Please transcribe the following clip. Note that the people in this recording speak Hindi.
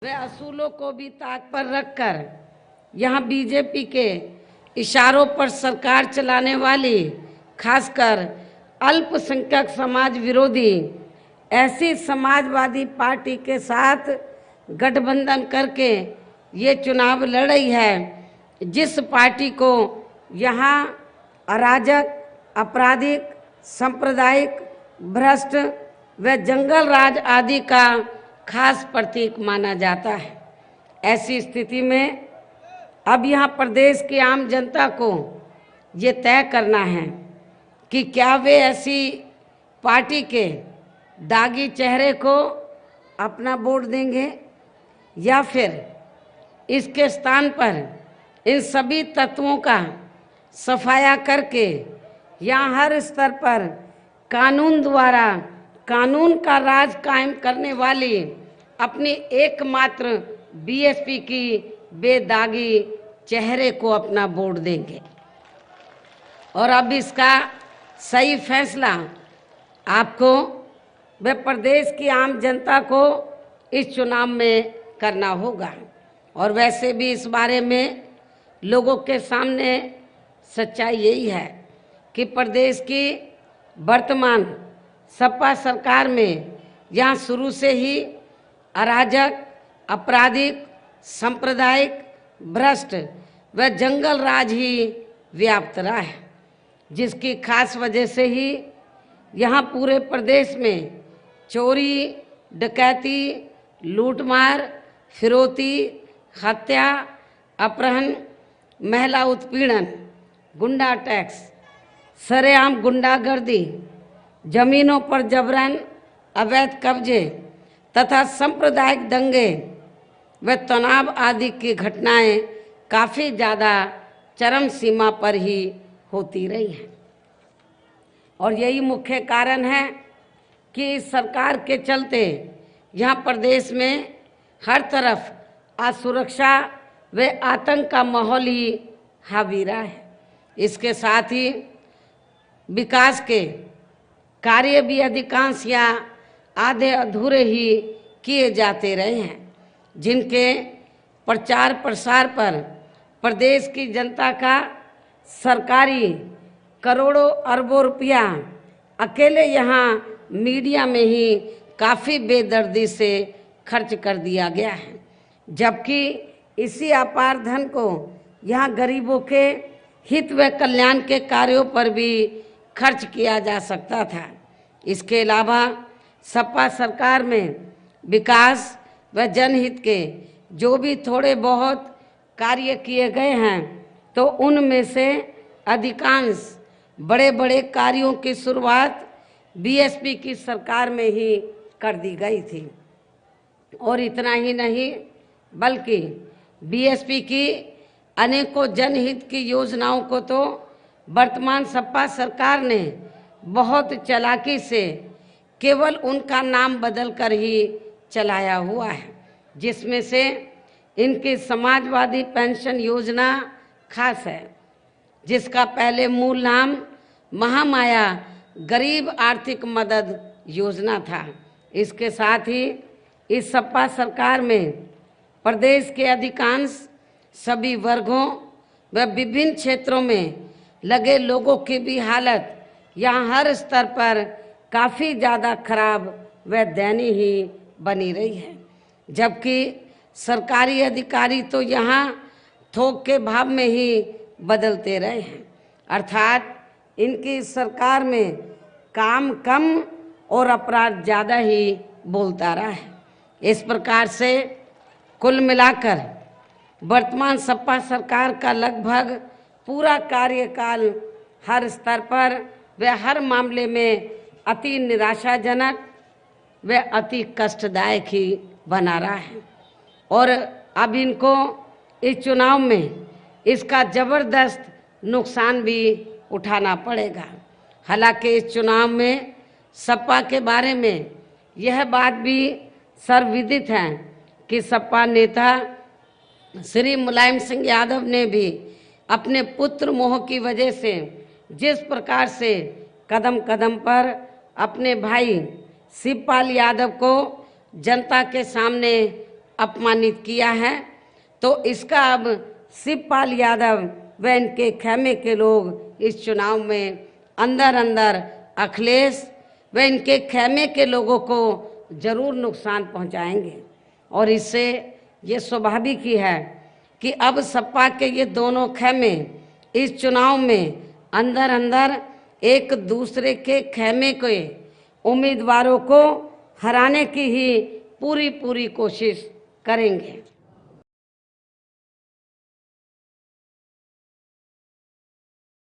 वे असूलों को भी ताक पर रखकर यहाँ बीजेपी के इशारों पर सरकार चलाने वाली खासकर अल्पसंख्यक समाज विरोधी ऐसी समाजवादी पार्टी के साथ गठबंधन करके ये चुनाव लड़ रही है, जिस पार्टी को यहाँ अराजक, आपराधिक, सांप्रदायिक, भ्रष्ट व जंगल राज आदि का खास प्रतीक माना जाता है। ऐसी स्थिति में अब यहाँ प्रदेश की आम जनता को ये तय करना है कि क्या वे ऐसी पार्टी के दागी चेहरे को अपना वोट देंगे या फिर इसके स्थान पर इन सभी तत्वों का सफाया करके यहाँ हर स्तर पर कानून द्वारा कानून का राज कायम करने वाली अपनी एकमात्र बीएसपी की बेदागी चेहरे को अपना वोट देंगे। और अब इसका सही फैसला आपको व प्रदेश की आम जनता को इस चुनाव में करना होगा। और वैसे भी इस बारे में लोगों के सामने सच्चाई यही है कि प्रदेश की वर्तमान सपा सरकार में यहाँ शुरू से ही अराजक, आपराधिक, सांप्रदायिक, भ्रष्ट व जंगल राज ही व्याप्त रहा है, जिसकी खास वजह से ही यहाँ पूरे प्रदेश में चोरी, डकैती, लूटमार, फिरौती, हत्या, अपहरण, महिला उत्पीड़न, गुंडा टैक्स, सरेआम गुंडागर्दी, जमीनों पर जबरन अवैध कब्जे तथा सांप्रदायिक दंगे व तनाव आदि की घटनाएं काफ़ी ज़्यादा चरम सीमा पर ही होती रही हैं। और यही मुख्य कारण है कि इस सरकार के चलते यहाँ प्रदेश में हर तरफ असुरक्षा व आतंक का माहौल ही हावी रहा है। इसके साथ ही विकास के कार्य भी अधिकांश या आधे अधूरे ही किए जाते रहे हैं, जिनके प्रचार प्रसार पर प्रदेश की जनता का सरकारी करोड़ों अरबों रुपया अकेले यहाँ मीडिया में ही काफ़ी बेदर्दी से खर्च कर दिया गया है, जबकि इसी अपार धन को यहाँ गरीबों के हित व कल्याण के कार्यों पर भी खर्च किया जा सकता था। इसके अलावा सपा सरकार में विकास व जनहित के जो भी थोड़े बहुत कार्य किए गए हैं, तो उनमें से अधिकांश बड़े बड़े कार्यों की शुरुआत बीएसपी की सरकार में ही कर दी गई थी। और इतना ही नहीं, बल्कि बीएसपी की अनेकों जनहित की योजनाओं को तो वर्तमान सपा सरकार ने बहुत चालाकी से केवल उनका नाम बदलकर ही चलाया हुआ है, जिसमें से इनकी समाजवादी पेंशन योजना खास है, जिसका पहले मूल नाम महामाया गरीब आर्थिक मदद योजना था। इसके साथ ही इस सपा सरकार में प्रदेश के अधिकांश सभी वर्गों व विभिन्न क्षेत्रों में लगे लोगों की भी हालत यहाँ हर स्तर पर काफ़ी ज़्यादा खराब व दयनीय ही बनी रही है, जबकि सरकारी अधिकारी तो यहाँ थोक के भाव में ही बदलते रहे हैं। अर्थात इनकी सरकार में काम कम और अपराध ज़्यादा ही बोलता रहा है। इस प्रकार से कुल मिलाकर वर्तमान सपा सरकार का लगभग पूरा कार्यकाल हर स्तर पर व हर मामले में अति निराशाजनक व अति कष्टदायक ही बना रहा है। और अब इनको इस चुनाव में इसका ज़बरदस्त नुकसान भी उठाना पड़ेगा। हालांकि इस चुनाव में सपा के बारे में यह बात भी सर्वविदित है कि सपा नेता श्री मुलायम सिंह यादव ने भी अपने पुत्र मोह की वजह से जिस प्रकार से कदम कदम पर अपने भाई शिवपाल यादव को जनता के सामने अपमानित किया है, तो इसका अब शिवपाल यादव व इनके खेमे के लोग इस चुनाव में अंदर अंदर अखिलेश व इनके खेमे के लोगों को जरूर नुकसान पहुंचाएंगे। और इससे ये स्वाभाविक ही है कि अब सपा के ये दोनों खेमे इस चुनाव में अंदर अंदर एक दूसरे के खेमे के उम्मीदवारों को हराने की ही पूरी कोशिश करेंगे।